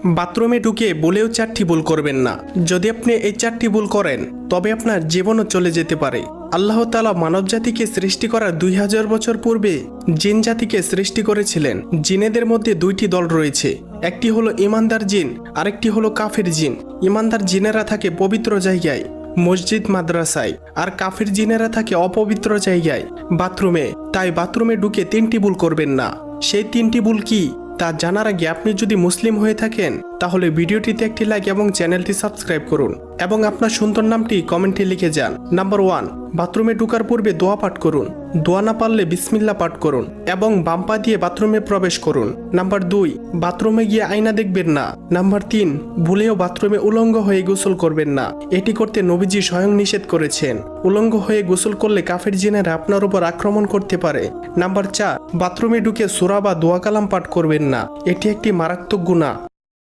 বাথরুমে ঢুকে বলেও 4টি ভুল করবেন না। যদি আপনি এই 4টি ভুল করেন তবে আপনার জীবনও চলে যেতে পারে। আল্লাহ তাআলা মানব জাতিকে সৃষ্টি করার 2000 বছর পূর্বে জিন জাতিকে সৃষ্টি করেছিলেন। জিনেদের মধ্যে 2টি দল রয়েছে, একটি হলো ইমানদার জিন, আরেকটি হলো কাফির জিন। ইমানদার জিনেরা থাকে পবিত্র জায়গায়, মসজিদ মাদ্রাসায়, আর কাফির জিনেরা থাকে অপবিত্র জায়গায়, বাথরুমে। তাই বাথরুমে ঢুকে 3টি ভুল করবেন না। সেই 3টি ভুল কি তা জানার আগে আপনি যদি মুসলিম হয়ে থাকেন তাহলে ভিডিওটিতে একটি লাইক এবং চ্যানেলটি সাবস্ক্রাইব করুন এবং আপনার সুন্দর নামটি কমেন্টে লিখে যান। নাম্বার 1, বাথরুমে ঢোকার পূর্বে দোয়া পাঠ করুন। দোয়া না পারলে বিসমিল্লাহ পাঠ করুন এবং বাম পা দিয়ে বাথরুমে প্রবেশ করুন। নাম্বার 2, বাথরুমে গিয়ে আয়না দেখবেন না। নাম্বার 3, ভুলেও বাথরুমে উলঙ্গ হয়ে গোসল করবেন না। এটি করতে নবীজি স্বয়ং নিষেধ করেছেন। উলঙ্গ হয়ে গোসল করলে কাফের জিনেরা আপনার উপর আক্রমণ করতে পারে। নাম্বার 4, বাথরুমে ঢুকে সূরা বা দোয়া কালাম পাঠ করবেন না। এটি একটি মারাত্মক গুনাহ।